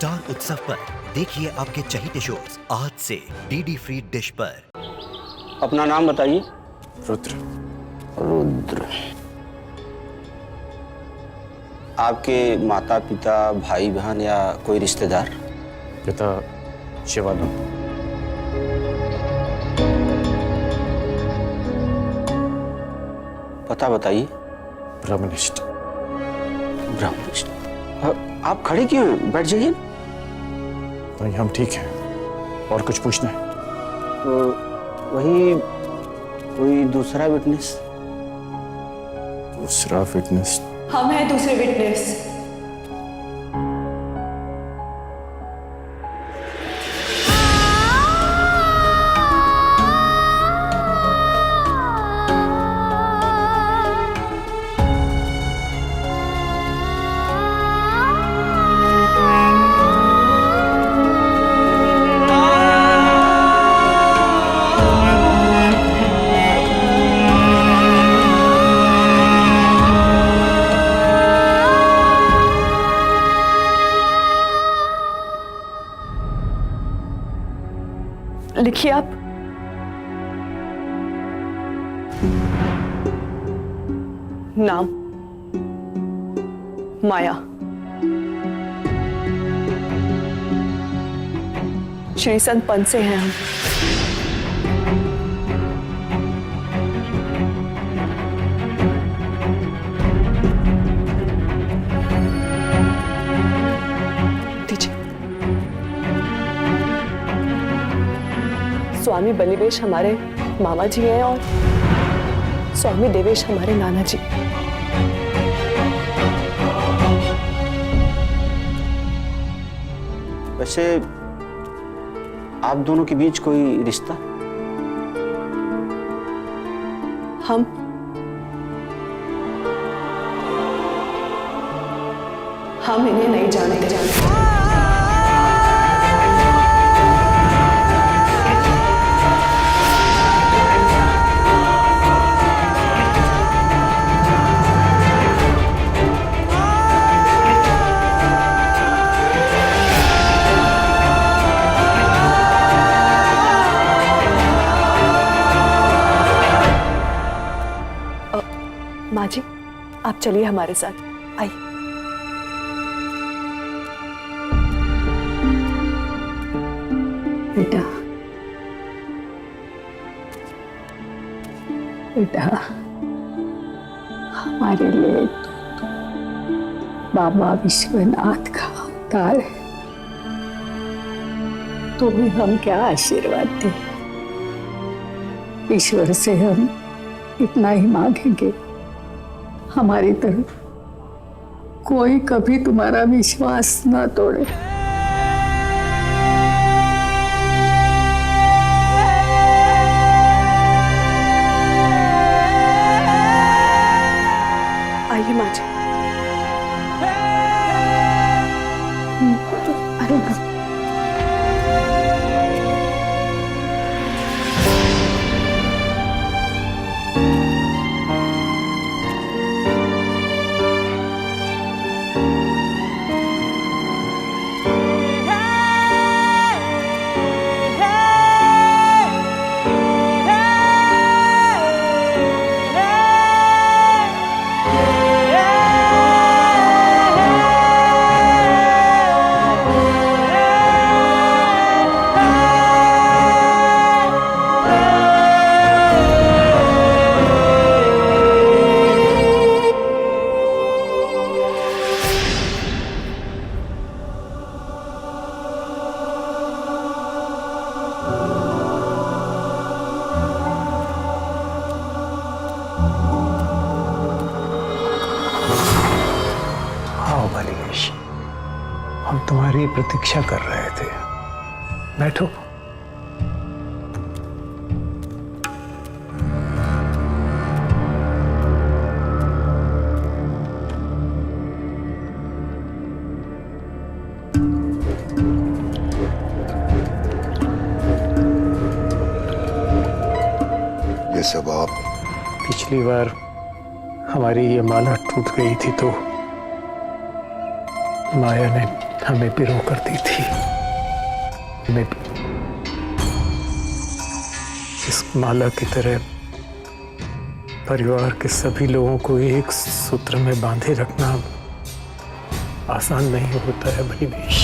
Star उत्सव पर देखिए आपके चहीते शोज आज से डीडी फ्री डिश पर। अपना नाम बताइए। रुद्र। रुद्र। आपके माता पिता भाई बहन या कोई रिश्तेदार? पिता शिवानंद। पता बताइए। ब्रह्मनिष्ठ। ब्रह्मनिष्ठ। आप खड़े क्यों हैं? बैठ जाइए। नहीं, हम ठीक हैं। और कुछ पूछना है? तो वही कोई दूसरा विटनेस? दूसरा विटनेस? हम हैं दूसरे विटनेस। लिखिए आप। नाम माया। श्री संत पंथ से हैं हम। स्वामी बलिवेश हमारे मामा जी हैं और स्वामी देवेश हमारे नाना जी। वैसे आप दोनों के बीच कोई रिश्ता? हम इन्हें नहीं जानते। माँ जी, आप चलिए हमारे साथ। आइए। बेटा, बेटा, हमारे लिए तो बाबा विश्वनाथ का अवतार है। तुम्हें हम क्या आशीर्वाद दें? ईश्वर से हम इतना ही मांगेंगे, हमारी तरफ कोई कभी तुम्हारा विश्वास न तोड़े। आइए माँ जी। अरे हम तुम्हारी प्रतीक्षा कर रहे थे। बैठो। ये सब आप? पिछली बार हमारी ये माला टूट गई थी तो माया ने हमें पिरो करती थी। हमें इस माला की तरह परिवार के सभी लोगों को एक सूत्र में बांधे रखना आसान नहीं होता है बलिवेश।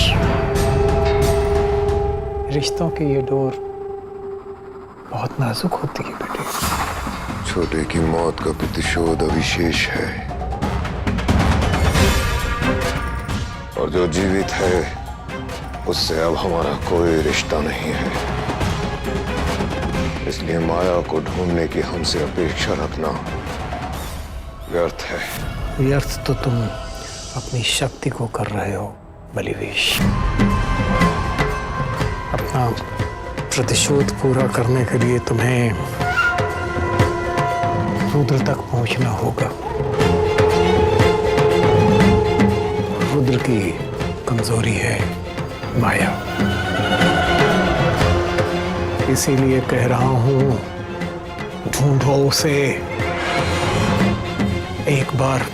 रिश्तों की ये डोर बहुत नाजुक होती है बेटे। छोटे की मौत का प्रतिशोध अविशेष है, और जो जीवित है उससे अब हमारा कोई रिश्ता नहीं है। इसलिए माया को ढूंढने की हमसे अपेक्षा रखना व्यर्थ है। व्यर्थ तो तुम अपनी शक्ति को कर रहे हो बलिवेश। अपना प्रतिशोध पूरा करने के लिए तुम्हें रुद्र तक पहुंचना होगा। रुद्र की कमजोरी है माया, इसीलिए कह रहा हूं ढूंढो उसे। एक बार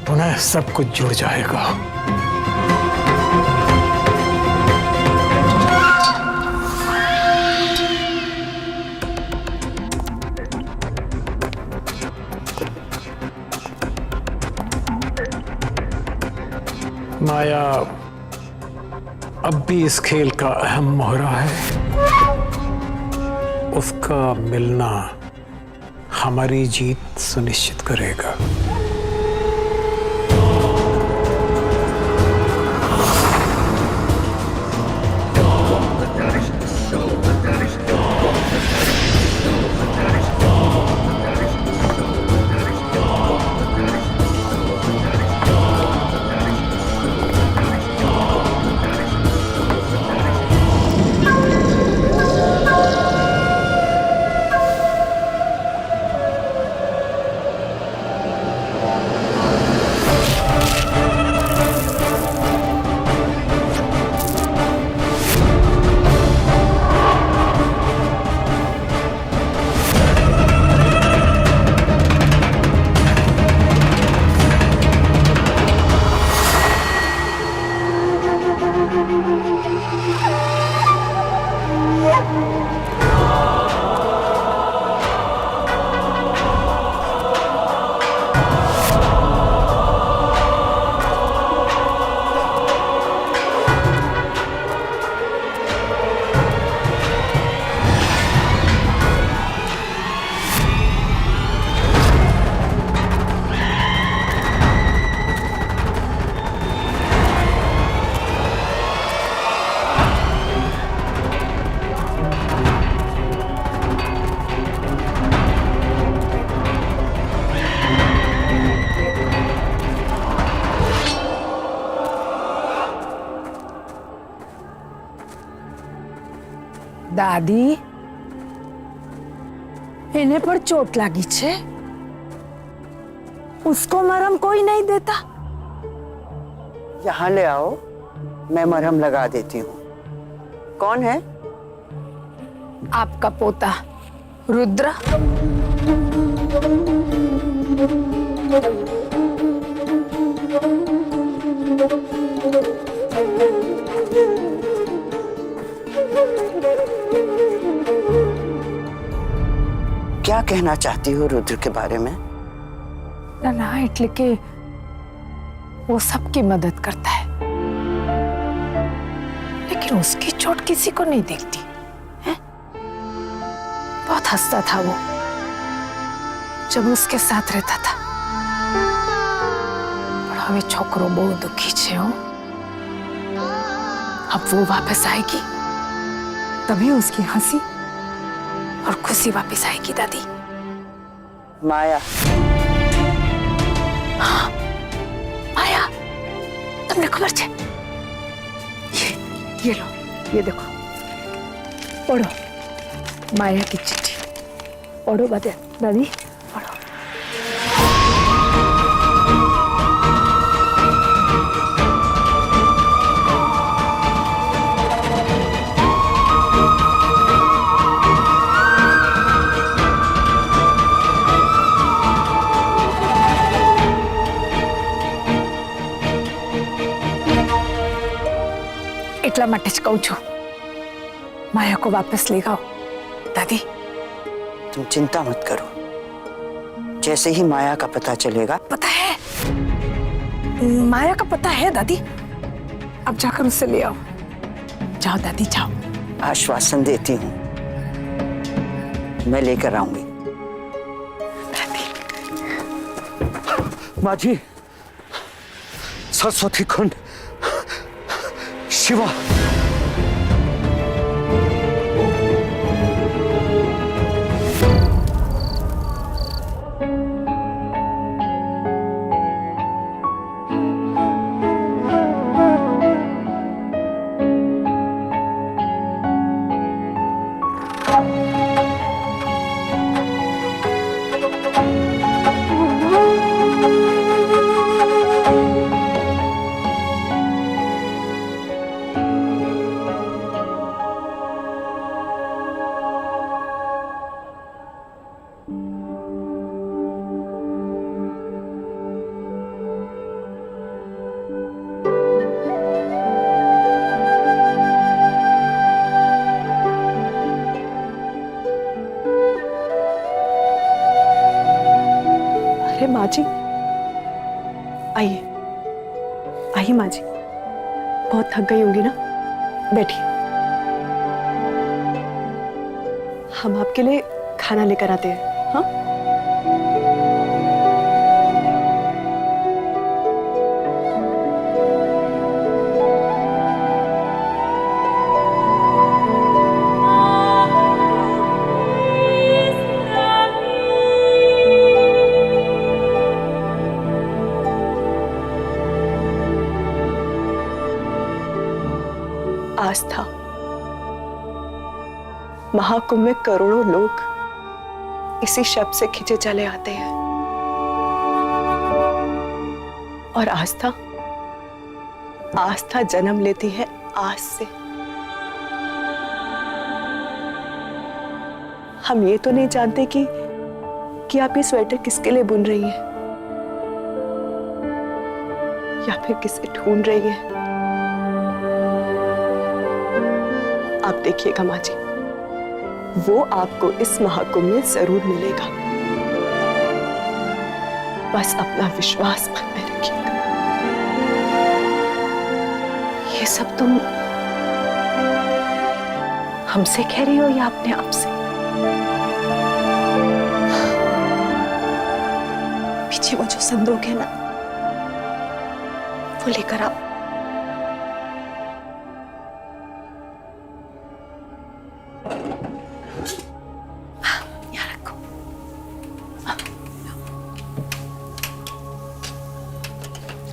पुनः सब कुछ जुड़ जाएगा। माया अब भी इस खेल का अहम मोहरा है। उसका मिलना हमारी जीत सुनिश्चित करेगा। દાદી એને પર चोट लागी छे, उसको मरहम कोई नहीं देता। यहाँ ले आओ, मैं मरहम लगा देती हूँ। कौन है? आपका पोता रुद्र। क्या कहना चाहती हो रुद्र के बारे में? ना इटली के वो सबकी मदद करता है, लेकिन उसकी चोट किसी को नहीं दिखती है? बहुत हंसता था वो जब उसके साथ रहता था। पर हमें छोकरो बहुत दुखी छे हो। अब वो वापस आएगी तभी उसकी हंसी और खुशी वापस आएगी दादी। माया। हाँ, माया, तुमने खबर छे? ये लो, ये देखो, पढ़ो माया की चिट्ठी। पढ़ो दादी, पढ़ो। એટલા માટે જ કહું છું, माया को वापस ले आओ। दादी, तुम चिंता मत करो, जैसे ही माया का पता चलेगा। पता है, माया का पता है दादी। अब जाकर उसे ले आओ। जाओ दादी जाओ। आश्वासन देती हूँ, मैं लेकर आऊंगी। माँ जी, सरस्वती कुंड, शिवा। अरे माँ जी, आइए आइए माँ जी, बहुत थक गई होंगी ना, बैठिए। हम आपके लिए खाना लेकर आते हैं। हाँ, आस्था। महाकुंभ में करोड़ों लोग इसी शब्द से खींचे चले आते हैं, और आस्था, आस्था जन्म लेती है आस से। हम ये तो नहीं जानते कि आप ये स्वेटर किसके लिए बुन रही हैं, या फिर किसे ढूंढ रही हैं। आप देखिएगा माँ जी, वो आपको इस महाकुंभ में जरूर मिलेगा। बस अपना विश्वास मन में रखिएगा। ये सब तुम हमसे कह रही हो या अपने आप से? पीछे वो जो संदूक है ना, वो लेकर आओ।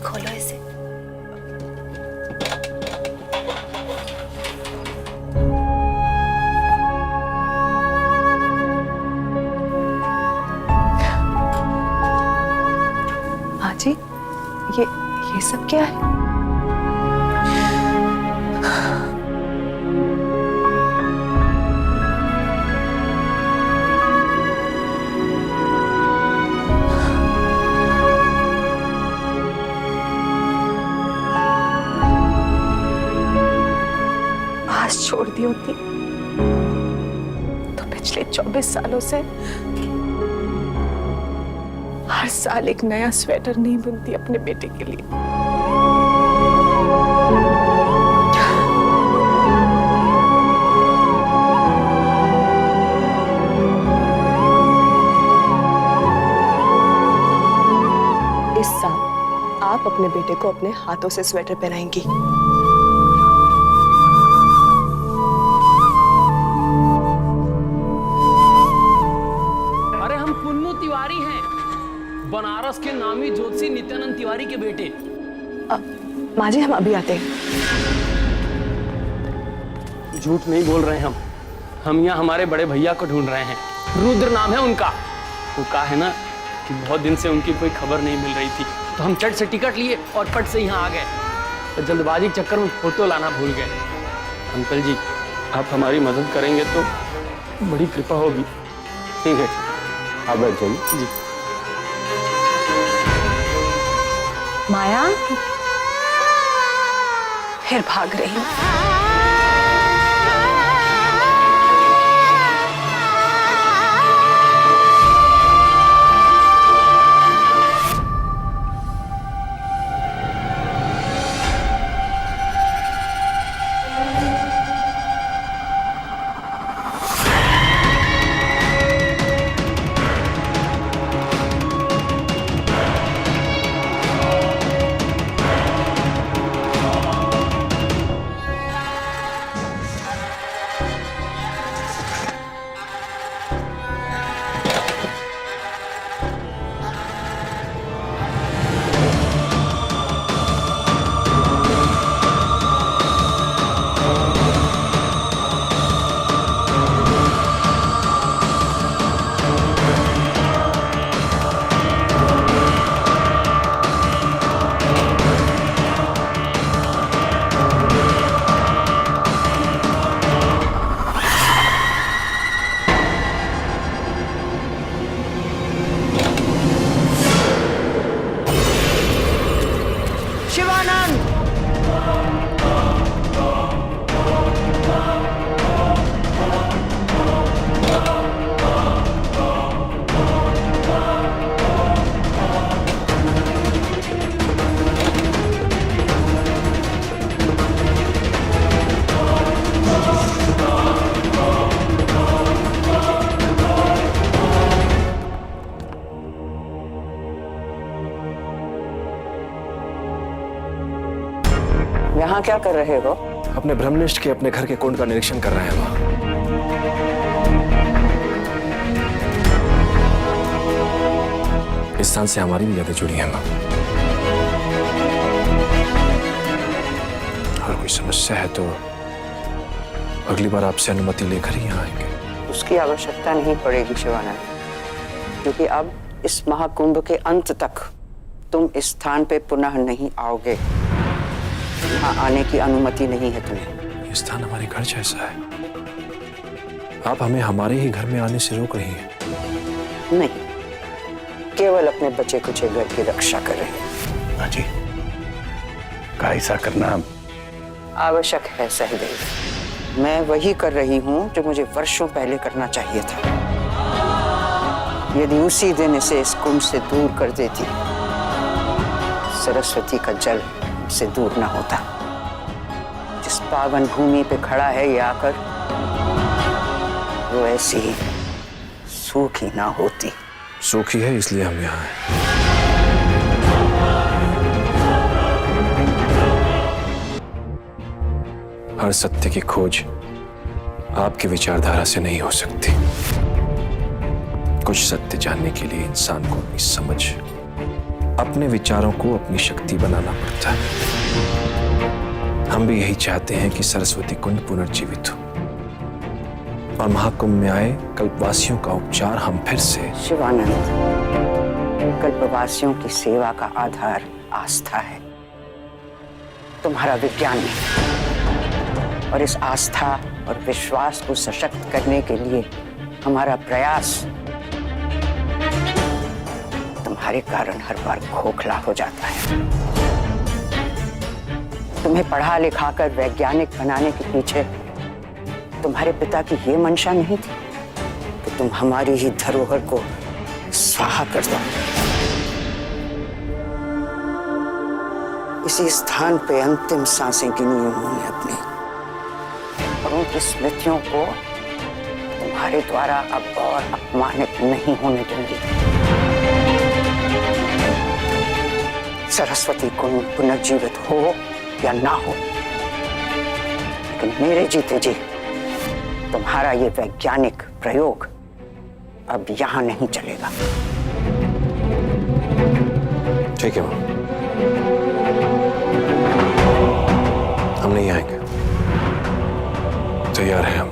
खोलो इसे। माँ जी, ये सब क्या है? छोड़ दी होती तो पिछले 24 सालों से हर साल एक नया स्वेटर नहीं बुनती अपने बेटे के लिए। इस साल आप अपने बेटे को अपने हाथों से स्वेटर पहनाएंगी। तिवारी हैं, बनारस के नामी ज्योतिषी नित्यानंद तिवारी के बेटे। माँ जी, हम अभी आते हैं। झूठ नहीं बोल रहे हैं हम यहाँ हमारे बड़े भैया को ढूंढ रहे हैं। रुद्र नाम है उनका। वो कहा है ना कि बहुत दिन से उनकी कोई खबर नहीं मिल रही थी, तो हम चट से टिकट लिए और फट से यहाँ आ गए। तो जल्दबाजी के चक्कर में फोटो लाना भूल गए। अंकल जी, आप हमारी मदद करेंगे तो बड़ी कृपा होगी। ठीक है, आप बैठ जाइए। जी। माया, फिर भाग रही हूँ। यहाँ क्या कर रहे हो? अपने ब्रह्मनिष्ठ के अपने घर के कुंड का निरीक्षण कर रहे हैं माँ। इस स्थान से हमारी भी यादें जुड़ी हैं माँ। अगर कोई समस्या है तो अगली बार आपसे अनुमति लेकर ही यहाँ आएंगे। उसकी आवश्यकता नहीं पड़ेगी शिवानंद, क्योंकि अब इस महाकुंभ के अंत तक तुम इस स्थान पे पुनः नहीं आओगे। यहाँ आने की अनुमति नहीं है तुम्हें। ये स्थान हमारे घर जैसा है। आप हमें हमारे ही घर में आने से रोक रही हैं। नहीं, केवल अपने बचे कुचे घर की रक्षा कर रहे हैं। माँ जी, का ऐसा करना आवश्यक है सहदेव। मैं वही कर रही हूँ जो मुझे वर्षों पहले करना चाहिए था। यदि उसी दिन इसे इस कुंभ से दूर कर देती, सरस्वती का जल से दूर ना होता। जिस पावन भूमि पे खड़ा है ये आकर, वो ऐसी ही सूखी ना होती। सूखी है इसलिए हम यहाँ हैं। हर सत्य की खोज आपकी विचारधारा से नहीं हो सकती। कुछ सत्य जानने के लिए इंसान को अपनी समझ, अपने विचारों को अपनी शक्ति बनाना पड़ता है। हम भी यही चाहते हैं कि सरस्वती कुंड पुनर्जीवित हो और महाकुंभ में आए कल्पवासियों का उपचार हम फिर से। शिवानंद, कल्पवासियों की सेवा का आधार आस्था है, तुम्हारा विज्ञान नहीं। और इस आस्था और विश्वास को सशक्त करने के लिए हमारा प्रयास तुम्हारे कारण हर बार खोखला हो जाता है। तुम्हें पढ़ा लिखा कर वैज्ञानिक बनाने के पीछे तुम्हारे पिता की ये मंशा नहीं थी कि तुम हमारी ही धरोहर को स्वाहा कर दो। इसी स्थान पे अंतिम सांसें गिनी उन्होंने अपनी, और उनकी स्मृतियों को तुम्हारे द्वारा अब और अपमानित नहीं होने दूंगी। सरस्वती कुंड पुनर्जीवित हो या ना हो, लेकिन मेरे जीते जी तुम्हारा ये वैज्ञानिक प्रयोग अब यहां नहीं चलेगा। ठीक है मां, हम नहीं आएंगे। तैयार हैं हम,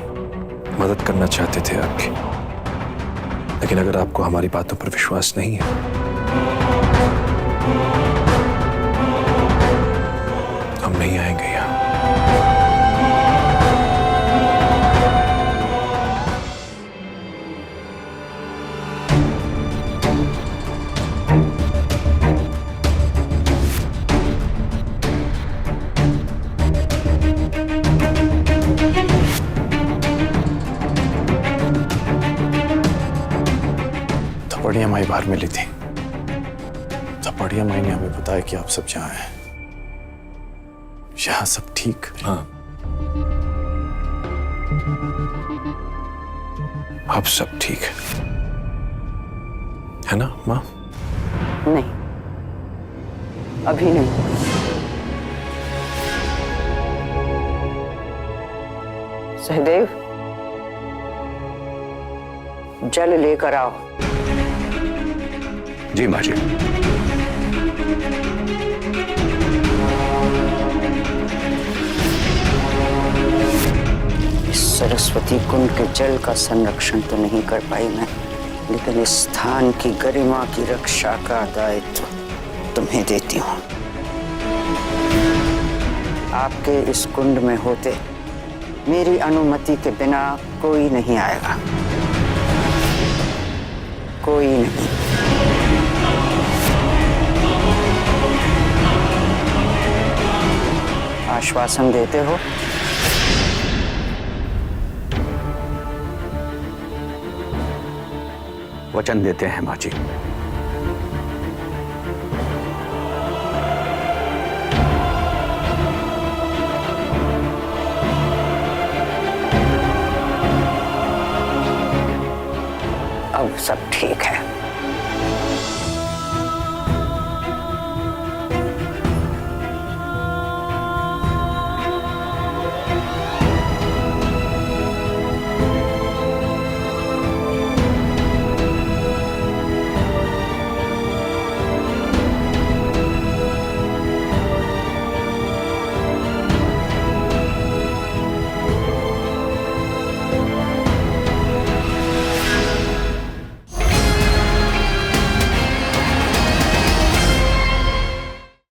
मदद करना चाहते थे आपकी, लेकिन अगर आपको हमारी बातों पर विश्वास नहीं है, हम नहीं आएंगे यहाँ। बढ़िया माई बाहर मिली थी, तब बढ़िया माई ने हमें बताया कि आप सब यहाँ हैं। यहाँ सब ठीक? हाँ, अब सब ठीक है ना माँ? नहीं, अभी नहीं। सहदेव, जल लेकर आओ। जी माँ जी। इस सरस्वती कुंड के जल का संरक्षण तो नहीं कर पाई मैं, लेकिन इस स्थान की गरिमा की रक्षा का दायित्व तुम्हें देती हूँ। आपके इस कुंड में होते मेरी अनुमति के बिना कोई नहीं आएगा, कोई नहीं। आश्वासन देते हो? वचन देते हैं माँ जी। अब सब ठीक है।